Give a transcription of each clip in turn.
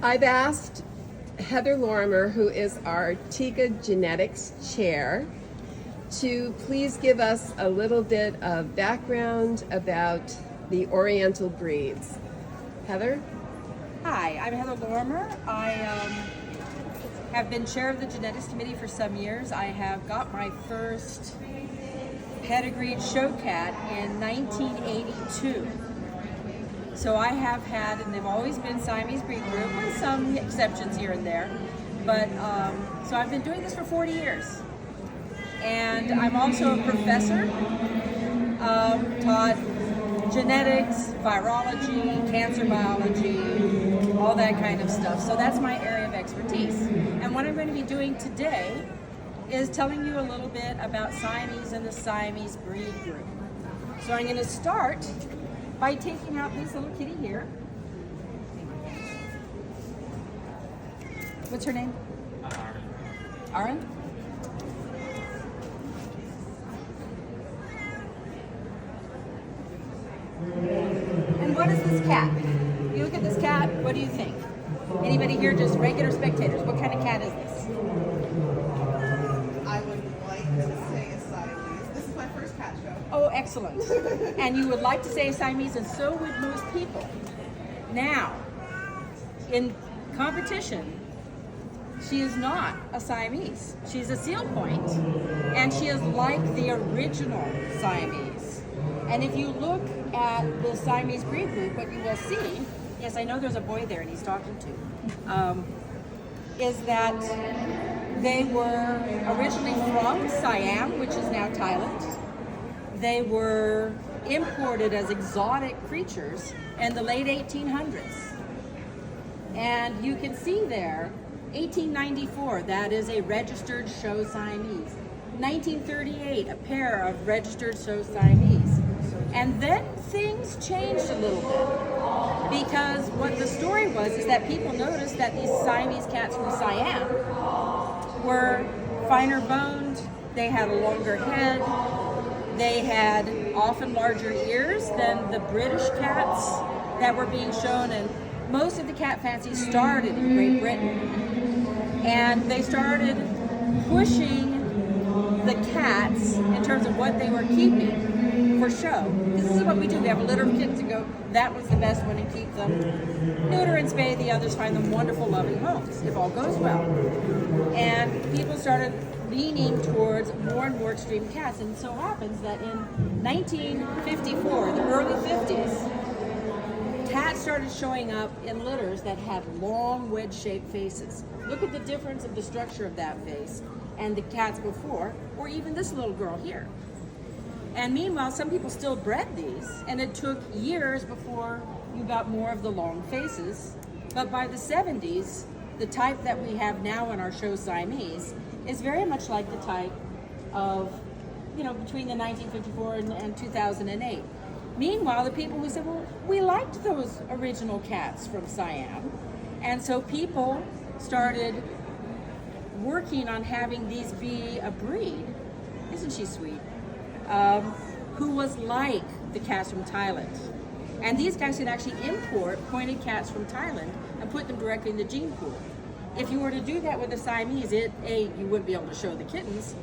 I've asked Heather Lorimer, who is our Tika Genetics Chair, to please give us a little bit of background about the Oriental breeds. Heather? Hi, I'm Heather Lorimer. I have been chair of the genetics committee for some years. I have got my first pedigreed show cat in 1982. So I have had, and they've always been Siamese breed group with some exceptions here and there. But so I've been doing this for 40 years. And I'm also a professor, taught genetics, virology, cancer biology, all that kind of stuff. So that's my area of expertise. And what I'm going to be doing today is telling you a little bit about Siamese and the Siamese breed group. So I'm going to start by taking out this little kitty here. What's her name? Aaron. And what is this cat? You look at this cat, what do you think? Anybody here just regular spectators? What kind of cat is this? I would like to say a Siamese. This is my first cat show. Oh, excellent. And you would like to say a Siamese, and so would most people. Now, in competition, she is not a Siamese. She's a seal point, and she is like the original Siamese. And if you look at the Siamese breed group, what you will see, yes, I know there's a boy there and he's talking to, is that they were originally from Siam, which is now Thailand. They were imported as exotic creatures in the late 1800s. And you can see there, 1894, that is a registered show Siamese. 1938, a pair of registered show Siamese. And then things changed a little bit, because what the story was is that people noticed that these Siamese cats from Siam were finer boned, they had a longer head, they had often larger ears than the British cats that were being shown, and most of the cat fancies started in Great Britain. And they started pushing the cats in terms of what they were keeping for show. This is what we do. We have a litter of kittens and go, that was the best one, and keep them. Neuter and spay the others, find them wonderful, loving homes, if all goes well. And people started leaning towards more and more extreme cats. And it so happens that in 1954, the early 50s, cats started showing up in litters that had long wedge-shaped faces. Look at the difference of the structure of that face and the cats before, or even this little girl here. And meanwhile, some people still bred these, and it took years before you got more of the long faces. But by the 70s, the type that we have now in our show Siamese is very much like the type of, between the 1954 and 2008. Meanwhile, the people who said, well, we liked those original cats from Siam. And so people started working on having these be a breed, isn't she sweet, who was like the cats from Thailand. And these guys could actually import pointed cats from Thailand and put them directly in the gene pool. If you were to do that with a Siamese, A, you wouldn't be able to show the kittens,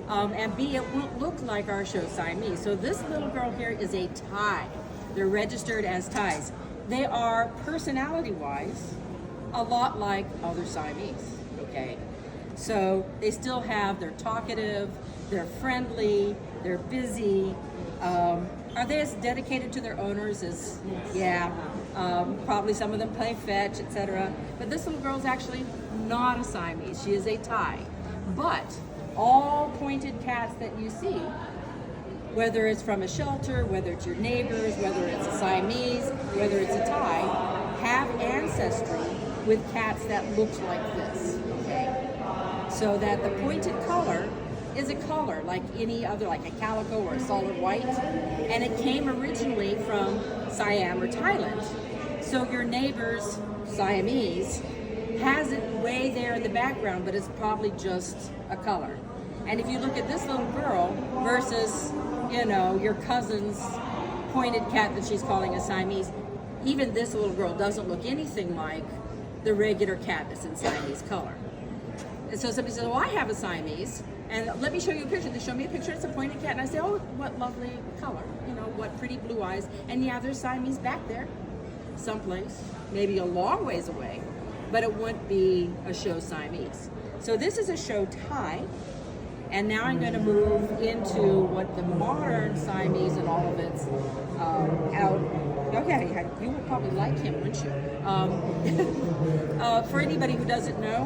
and B, it won't look like our show Siamese. So this little girl here is a Thai. They're registered as Thais. They are, personality-wise, a lot like other Siamese, okay? So they still have, they're talkative, they're friendly, they're busy. Are they as dedicated to their owners as, yeah, probably some of them play fetch, etc. But this little girl's actually not a Siamese, she is a Thai. But all pointed cats that you see, whether it's from a shelter, whether it's your neighbors, whether it's a Siamese, whether it's a Thai, have ancestry with cats that looks like this, okay? So that the pointed color is a color like any other, like a calico or a solid white, and it came originally from Siam or Thailand. So your neighbor's Siamese has it way there in the background, but it's probably just a color. And if you look at this little girl versus, your cousin's pointed cat that she's calling a Siamese, even this little girl doesn't look anything like the regular cat that's in Siamese color. And so somebody says, well, I have a Siamese, and let me show you a picture. They show me a picture, it's a pointed cat, and I say, oh, what lovely color, you know, what pretty blue eyes. And yeah, there's Siamese back there, someplace, maybe a long ways away, but it wouldn't be a show Siamese. So this is a show Thai, and now I'm going to move into what the modern Siamese and all of its out. Okay, you would probably like him, wouldn't you? For anybody who doesn't know,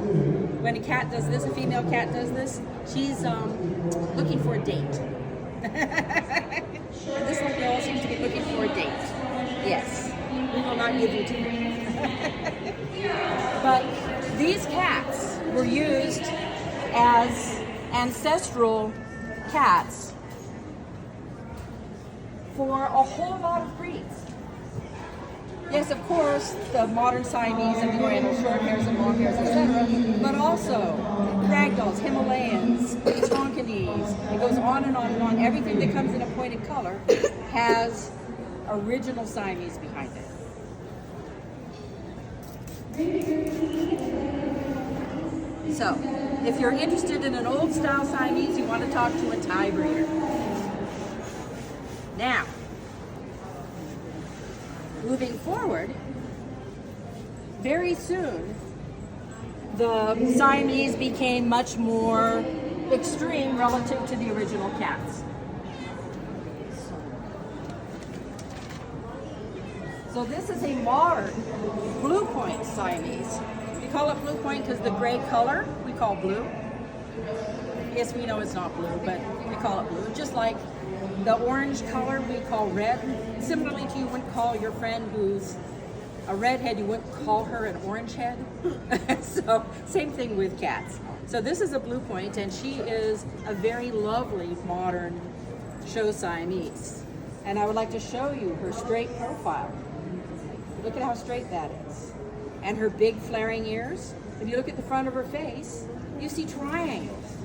when a cat does this, a female cat does this, she's looking for a date. This little girl seems to be looking for a date. Yes, we will not give you to me. But these cats were used as ancestral cats for a whole lot of breeds. Yes, of course, the modern Siamese and the Oriental short hairs and long hairs, etc., but also ragdolls, Himalayans, Tonkinese, it goes on and on and on. Everything that comes in a pointed color has original Siamese behind it. So, if you're interested in an old style Siamese, you want to talk to a Thai breeder. Now, moving forward, very soon, the Siamese became much more extreme relative to the original cats. So this is a modern blue point Siamese. We call it blue point because the gray color we call blue. Yes, we know it's not blue, but we call it blue. Just like the orange color we call red. Similarly to you wouldn't call your friend who's a redhead, you wouldn't call her an orange head. So same thing with cats. So this is a blue point, and she is a very lovely modern show Siamese. And I would like to show you her straight profile. Look at how straight that is. And her big flaring ears. If you look at the front of her face, you see triangles.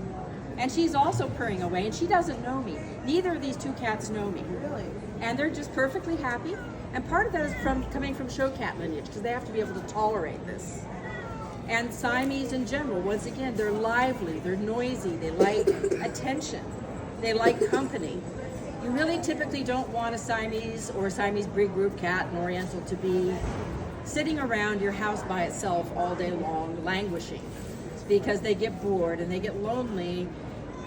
And she's also purring away, and she doesn't know me. Neither of these two cats know me. Really? And they're just perfectly happy. And part of that is from coming from show cat lineage, because they have to be able to tolerate this. And Siamese in general, once again, they're lively, they're noisy, they like attention, they like company. You really typically don't want a Siamese or a Siamese breed group cat, an Oriental, to be sitting around your house by itself all day long, languishing, because they get bored and they get lonely,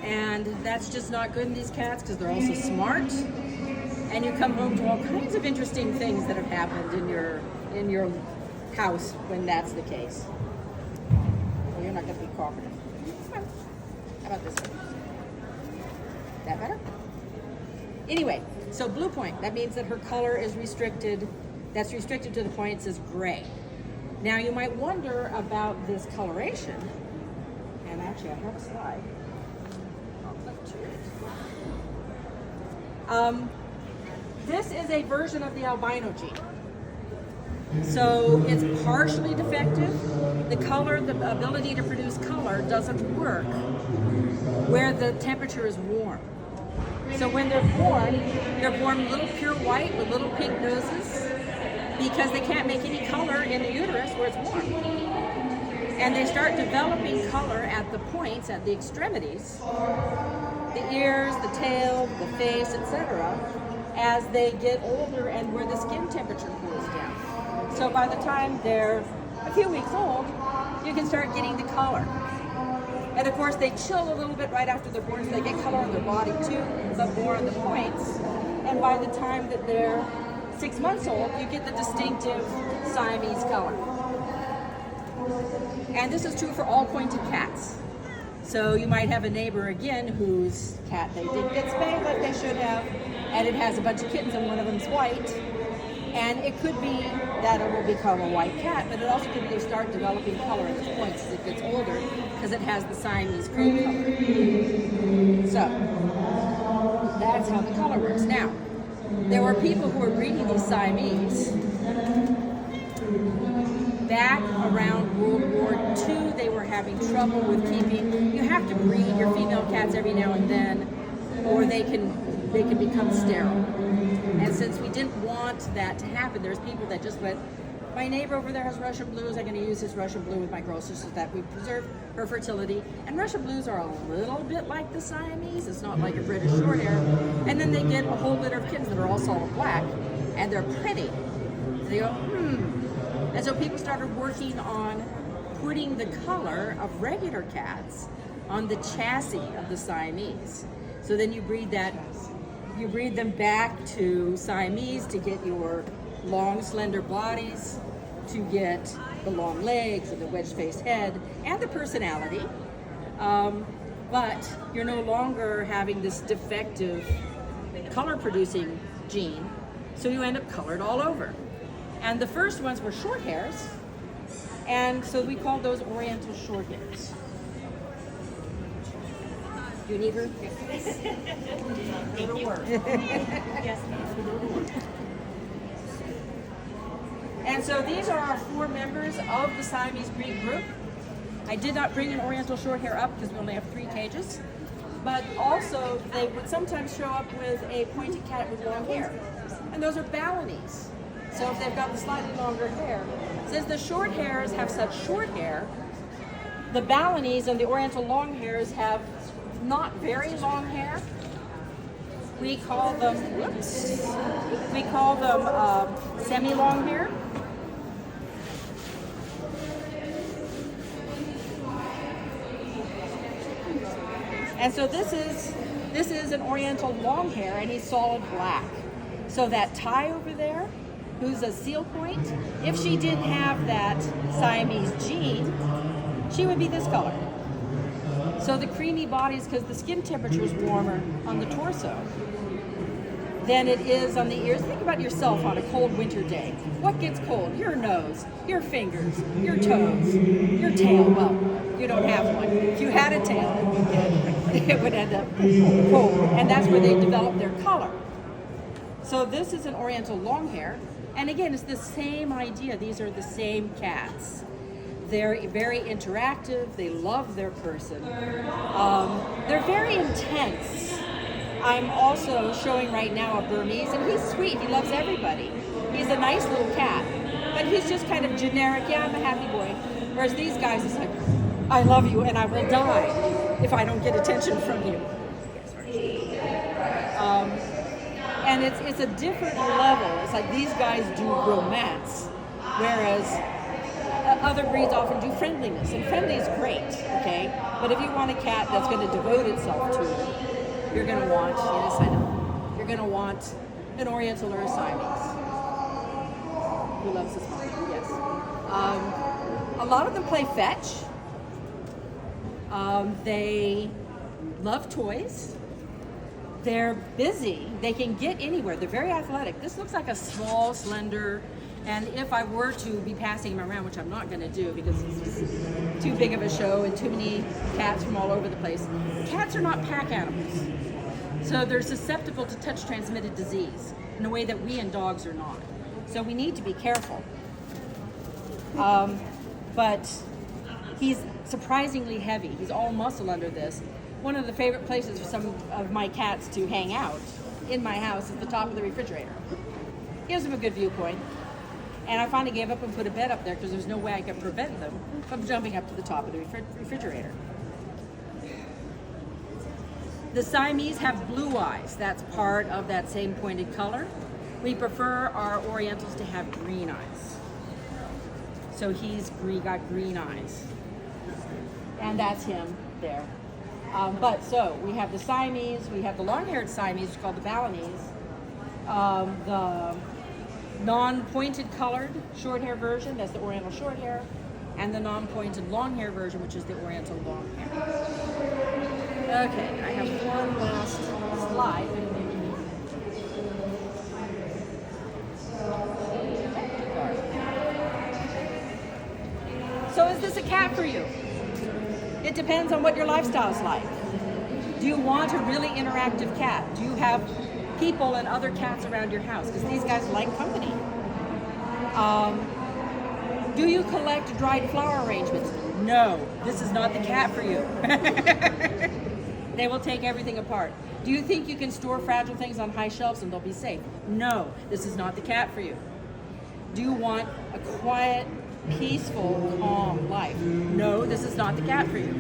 and that's just not good in these cats because they're also smart, and you come home to all kinds of interesting things that have happened in your house when that's the case. Well, you're not going to be cooperative. How about this one? That better? Anyway, so blue point, that means that her color is restricted. That's restricted to the point it says gray. Now you might wonder about this coloration, and actually I have a slide. I'll click to it. This is a version of the albino gene. So it's partially defective. The color, the ability to produce color doesn't work where the temperature is warm. So when they're born little pure white with little pink noses because they can't make any color in the uterus where it's warm. And they start developing color at the points, at the extremities, the ears, the tail, the face, etc., as they get older and where the skin temperature cools down. So by the time they're a few weeks old, you can start getting the color. And of course, they chill a little bit right after they're born, so they get color on their body too, but more on the points. And by the time that they're 6 months old, you get the distinctive Siamese color. And this is true for all pointed cats. So you might have a neighbor again whose cat they didn't get spayed like they should have, and it has a bunch of kittens and one of them's white. And it could be that it will become a white cat, but it also could be they start developing color at its points as it gets older because it has the Siamese coat color. So that's how the color works. Now, there were people who were breeding these Siamese back around World War II. They were having trouble with keeping. You have to breed your female cats every now and then, or they can become sterile. And since we didn't want that to happen, there's people that just let My neighbor over there has Russian blues. I'm going to use his Russian blue with my girls just so that we preserve her fertility. And Russian blues are a little bit like the Siamese. It's not like a British short hair. And then they get a whole litter of kittens that are all solid black, and they're pretty. They go, And so people started working on putting the color of regular cats on the chassis of the Siamese. So then you breed them back to Siamese to get your long, slender bodies, to get the long legs and the wedge-faced head and the personality. But you're no longer having this defective color-producing gene, so you end up colored all over. And the first ones were short hairs, and so we called those Oriental short hairs. Do you need her? Yes. Go to work. Yes, ma'am. And so these are our 4 members of the Siamese breed group. I did not bring an Oriental short hair up because we only have 3 cages. But also, they would sometimes show up with a pointed cat with long hair. And those are Balinese. So if they've got the slightly longer hair. Since the short hairs have such short hair, the Balinese and the Oriental long hairs have not very long hair. We call them, semi-long hair. And so this is an Oriental long hair, and he's solid black. So that Thai over there, who's a seal point, if she didn't have that Siamese gene, she would be this color. So the creamy bodies, because the skin temperature is warmer on the torso than it is on the ears. Think about yourself on a cold winter day. What gets cold? Your nose, your fingers, your toes, your tail. Well, you don't have one. If you had a tail, it would end up cold. And that's where they develop their color. So this is an Oriental long hair. And again, it's the same idea. These are the same cats. They're very interactive. They love their person. They're very intense. I'm also showing right now a Burmese, and he's sweet. He loves everybody. He's a nice little cat, but he's just kind of generic. Yeah, I'm a happy boy. Whereas these guys, it's like, I love you, and I will die if I don't get attention from you. And it's a different level. It's like these guys do romance, whereas other breeds often do friendliness, and friendly is great, okay? But if you want a cat that's going to devote itself to it, you're going to want, yes, I know, you're going to want an Oriental or a Siamese who loves his mom, yes. A lot of them play fetch. They love toys. They're busy. They can get anywhere. They're very athletic. This looks like a small, slender, and if I were to be passing him around, which I'm not going to do because it's just too big of a show and too many cats from all over the place. Cats are not pack animals. So they're susceptible to touch-transmitted disease in a way that we and dogs are not. So we need to be careful. But he's surprisingly heavy. He's all muscle under this. One of the favorite places for some of my cats to hang out in my house is the top of the refrigerator. Gives them a good viewpoint. And I finally gave up and put a bed up there because there's no way I could prevent them from jumping up to the top of the refrigerator. The Siamese have blue eyes. That's part of that same pointed color. We prefer our Orientals to have green eyes. So he's got green eyes. And that's him there. But so we have the Siamese, we have the long-haired Siamese called the Balinese, the non-pointed colored short hair version, that's the Oriental short hair, and the non-pointed long hair version, which is the Oriental long hair. Okay, I have one last slide. So is this a cat for you? It depends on what your lifestyle's like. Do you want a really interactive cat? Do you have people and other cats around your house? Because these guys like company. Do you collect dried flower arrangements? No, this is not the cat for you. They will take everything apart. Do you think you can store fragile things on high shelves and they'll be safe? No, this is not the cat for you. Do you want a quiet, peaceful, calm life? No, this is not the cat for you.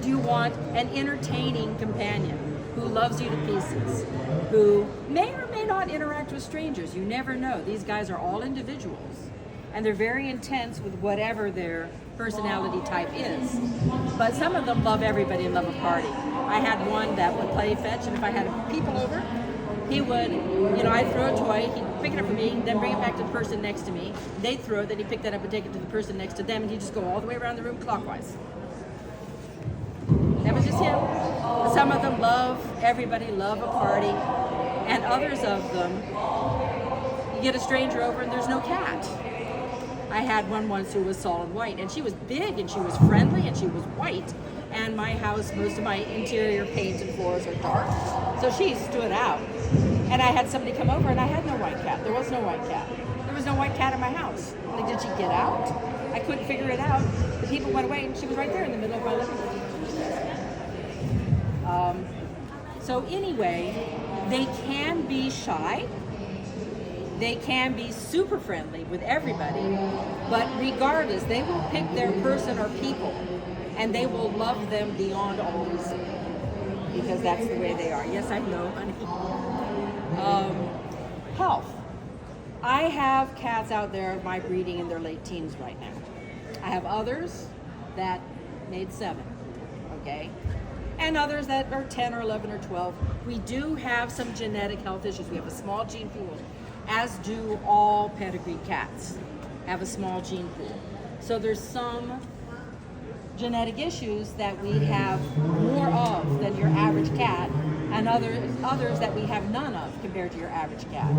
Do you want an entertaining companion who loves you to pieces, who may or may not interact with strangers? You never know. These guys are all individuals, and they're very intense with whatever their personality type is. But some of them love everybody and love a party. I had one that would play fetch, and if I had people over, he would, I'd throw a toy, he'd pick it up for me, then bring it back to the person next to me. They'd throw it, then he'd pick that up and take it to the person next to them, and he'd just go all the way around the room clockwise. That was just him. Some of them love everybody, love a party, and others of them, you get a stranger over and there's no cat. I had one once who was solid white, and she was big, and she was friendly, and she was white. And my house, most of my interior paint and floors are dark, so she stood out. And I had somebody come over, and I had no white cat. There was no white cat. There was no white cat in my house. Like, did she get out? I couldn't figure it out. The people went away, and she was right there in the middle of my living room. So anyway, they can be shy. They can be super friendly with everybody, but regardless, they will pick their person or people, and they will love them beyond all reason, because that's the way they are. Yes, I know, honey. Health. I have cats out there of my breeding in their late teens right now. I have others that made 7, okay? And others that are 10 or 11 or 12. We do have some genetic health issues. We have a small gene pool, as do all pedigreed cats have a small gene pool. So there's some genetic issues that we have more of than your average cat, and others that we have none of compared to your average cat.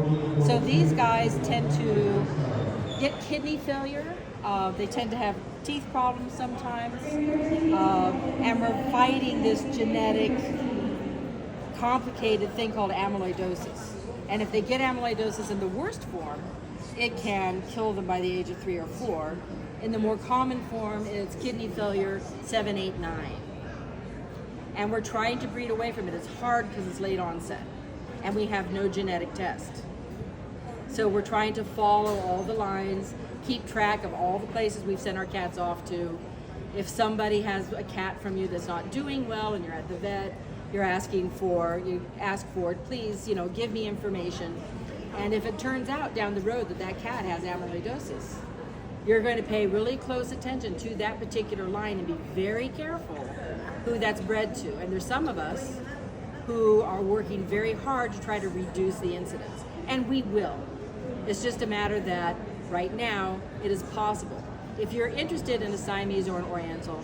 So these guys tend to get kidney failure. They tend to have teeth problems sometimes, and we're fighting this genetic, complicated thing called amyloidosis. And if they get amyloidosis in the worst form, it can kill them by the age of 3 or 4. In the more common form, it's kidney failure 7, 8, 9. And we're trying to breed away from it. It's hard because it's late onset, and we have no genetic test. So we're trying to follow all the lines, keep track of all the places we've sent our cats off to. If somebody has a cat from you that's not doing well and you're at the vet, you ask for it, please, give me information. And if it turns out down the road that cat has amyloidosis, you're going to pay really close attention to that particular line and be very careful who that's bred to. And there's some of us who are working very hard to try to reduce the incidence. And we will. It's just a matter that right now it is possible. If you're interested in a Siamese or an Oriental,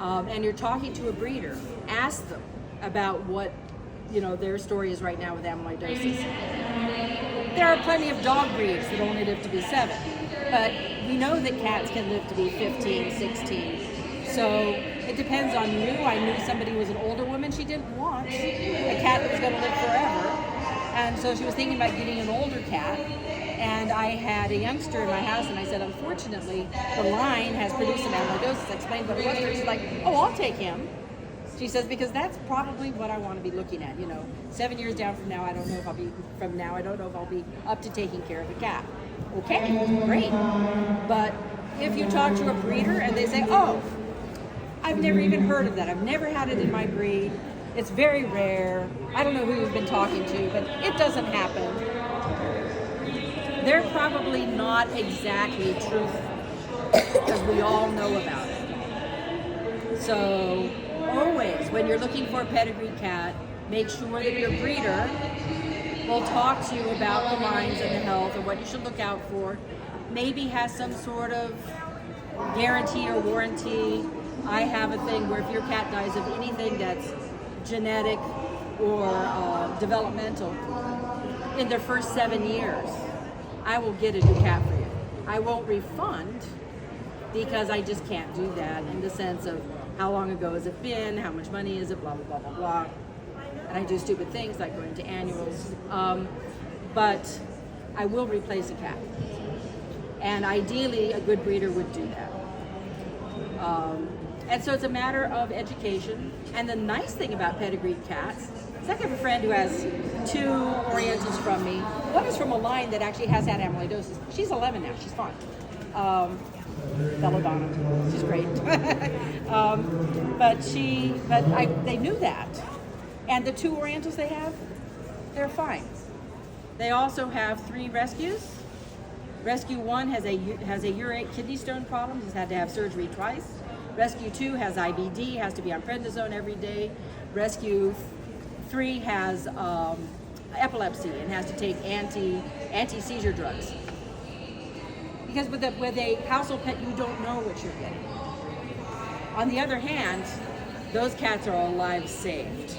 and you're talking to a breeder, ask them about what their story is right now with amyloidosis. There are plenty of dog breeds that only live to be 7, but we know that cats can live to be 15, 16. So it depends on you. I knew somebody who was an older woman. She didn't want a cat that was going to live forever, and so she was thinking about getting an older cat. And I had a youngster in my house, and I said, unfortunately, the line has produced some amyloidosis. I explained what it was to her. She's like, oh, I'll take him. She says, because that's probably what I want to be looking at. 7 years down from now, I don't know if I'll be up to taking care of a cat. Okay, great. But if you talk to a breeder and they say, oh, I've never even heard of that. I've never had it in my breed. It's very rare. I don't know who you've been talking to, but it doesn't happen. They're probably not exactly truthful, because we all know about it. So always, when you're looking for a pedigree cat, make sure that your breeder will talk to you about the lines and the health and what you should look out for. Maybe has some sort of guarantee or warranty. I have a thing where if your cat dies of anything that's genetic or developmental in their first 7 years, I will get a new cat for you. I won't refund, because I just can't do that in the sense of how long ago has it been, how much money is it, blah, blah, blah, blah, blah. And I do stupid things like going to annuals. But I will replace a cat. And ideally, a good breeder would do that. And so it's a matter of education. And the nice thing about pedigreed cats, Second, I have a friend who has 2 Orientals from me. One is from a line that actually has had amyloidosis. She's 11 now. She's fine. Belladonna. She's great. They knew that. And the 2 Orientals they have, they're fine. They also have 3 rescues. Rescue 1 has a urate kidney stone problem. He's had to have surgery twice. Rescue 2 has IBD, has to be on prednisone every day. Rescue 3 has epilepsy and has to take anti-seizure drugs. Because with a household pet, you don't know what you're getting. On the other hand, those cats are all lives saved.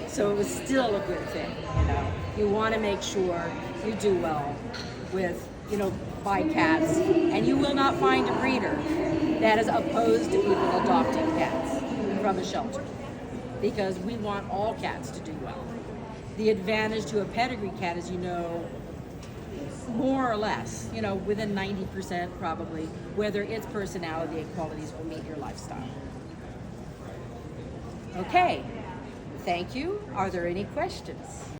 So it was still a good thing, you know. You want to make sure you do well with, buy cats, and you will not find a breeder that is opposed to people adopting cats from a shelter, because we want all cats to do well. The advantage to a pedigree cat is, more or less, within 90% probably, whether its personality and qualities will meet your lifestyle. Okay, thank you. Are there any questions?